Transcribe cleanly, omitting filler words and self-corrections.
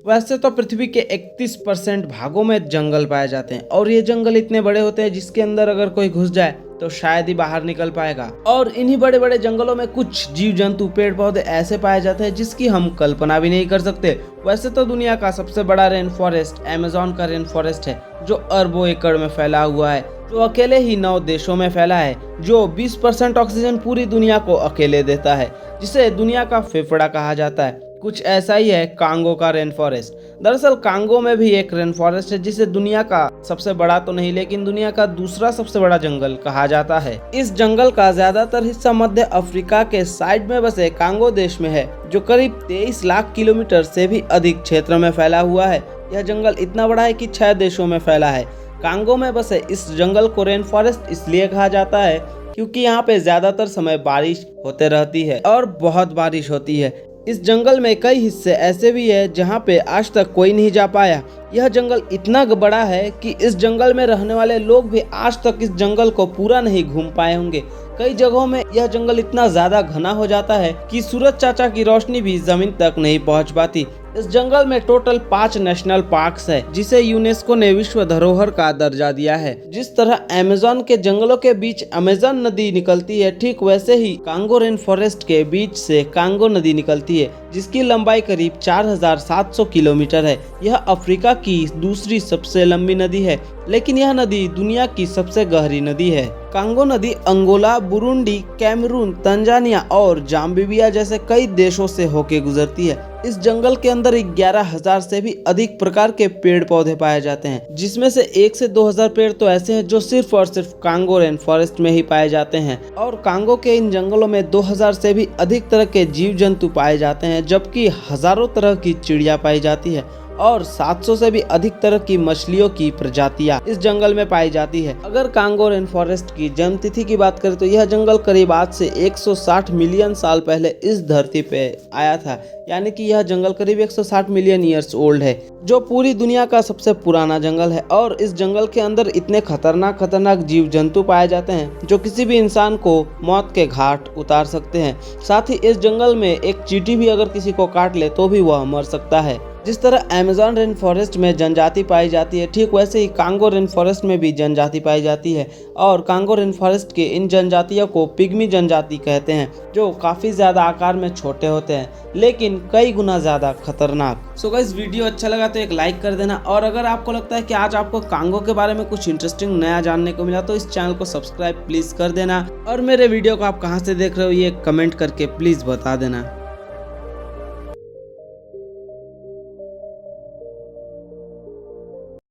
वैसे तो पृथ्वी के 31% भागों में जंगल पाए जाते हैं और ये जंगल इतने बड़े होते हैं जिसके अंदर अगर कोई घुस जाए तो शायद ही बाहर निकल पाएगा। और इन्हीं बड़े बड़े जंगलों में कुछ जीव जंतु पेड़ पौधे ऐसे पाए जाते हैं जिसकी हम कल्पना भी नहीं कर सकते। वैसे तो दुनिया का सबसे बड़ा रेन फॉरेस्ट अमेज़न का रेन फॉरेस्ट है, जो अरबों एकड़ में फैला हुआ है, जो अकेले ही 9 देशों में फैला है, जो 20% ऑक्सीजन पूरी दुनिया को अकेले देता है, जिसे दुनिया का फेफड़ा कहा जाता है। कुछ ऐसा ही है कांगो का रेन फॉरेस्ट। दरअसल कांगो में भी एक रेन फॉरेस्ट है जिसे दुनिया का सबसे बड़ा तो नहीं लेकिन दुनिया का दूसरा सबसे बड़ा जंगल कहा जाता है। इस जंगल का ज्यादातर हिस्सा मध्य अफ्रीका के साइड में बसे कांगो देश में है, जो करीब 23 लाख किलोमीटर से भी अधिक क्षेत्र में फैला हुआ है। यह जंगल इतना बड़ा है कि 6 देशों में फैला है। कांगो में बसे इस जंगल को रेन फॉरेस्ट इसलिए कहा जाता है क्योंकि यहाँ पे ज्यादातर समय बारिश होते रहती है और बहुत बारिश होती है। इस जंगल में कई हिस्से ऐसे भी है जहाँ पे आज तक कोई नहीं जा पाया। यह जंगल इतना बड़ा है कि इस जंगल में रहने वाले लोग भी आज तक इस जंगल को पूरा नहीं घूम पाए होंगे। कई जगहों में यह जंगल इतना ज्यादा घना हो जाता है कि सूरज चाचा की रोशनी भी जमीन तक नहीं पहुंच पाती। इस जंगल में टोटल 5 नेशनल पार्क्स है, जिसे यूनेस्को ने विश्व धरोहर का दर्जा दिया है। जिस तरह अमेज़न के जंगलों के बीच अमेज़न नदी निकलती है, ठीक वैसे ही कांगो रेन फॉरेस्ट के बीच से कांगो नदी निकलती है, जिसकी लंबाई करीब 4700 किलोमीटर है। यह अफ्रीका की दूसरी सबसे लंबी नदी है, लेकिन यह नदी दुनिया की सबसे गहरी नदी है। कांगो नदी अंगोला, बुरुंडी, कैमरून, तंजानिया और जाम्बिया जैसे कई देशों से होके गुजरती है। इस जंगल के अंदर 11,000 से भी अधिक प्रकार के पेड़ पौधे पाए जाते हैं, जिसमें से 1 से 2,000 पेड़ तो ऐसे हैं जो सिर्फ और सिर्फ कांगो रेन फॉरेस्ट में ही पाए जाते हैं। और कांगो के इन जंगलों में 2,000 से भी अधिक तरह के जीव जंतु पाए जाते हैं, जबकि हजारों तरह की चिड़िया पाई जाती है और 700 से भी अधिक तरह की मछलियों की प्रजातियां इस जंगल में पाई जाती है। अगर कांगो रेन फॉरेस्ट की जन्म तिथि की बात करें तो यह जंगल करीब आज से 160 मिलियन साल पहले इस धरती पे आया था, यानी कि यह जंगल करीब 160 मिलियन ईयर्स ओल्ड है, जो पूरी दुनिया का सबसे पुराना जंगल है। और इस जंगल के अंदर इतने खतरनाक जीव जंतु पाए जाते हैं जो किसी भी इंसान को मौत के घाट उतार सकते हैं। साथ ही इस जंगल में एक चींटी भी अगर किसी को काट ले तो भी वह मर सकता है। जिस तरह अमेज़न रेन फॉरेस्ट में जनजाति पाई जाती है, ठीक वैसे ही कांगो रेन फॉरेस्ट में भी जनजाति पाई जाती है। और कांगो रेन फॉरेस्ट के इन जनजातियों को पिग्मी जनजाति कहते हैं, जो काफ़ी ज़्यादा आकार में छोटे होते हैं लेकिन कई गुना ज़्यादा खतरनाक। सो गाइस, वीडियो अच्छा लगा तो एक लाइक कर देना, और अगर आपको लगता है कि आज आपको कांगो के बारे में कुछ इंटरेस्टिंग नया जानने को मिला तो इस चैनल को सब्सक्राइब प्लीज़ कर देना। और मेरे वीडियो को आप कहाँ से देख रहे हो ये कमेंट करके प्लीज़ बता देना।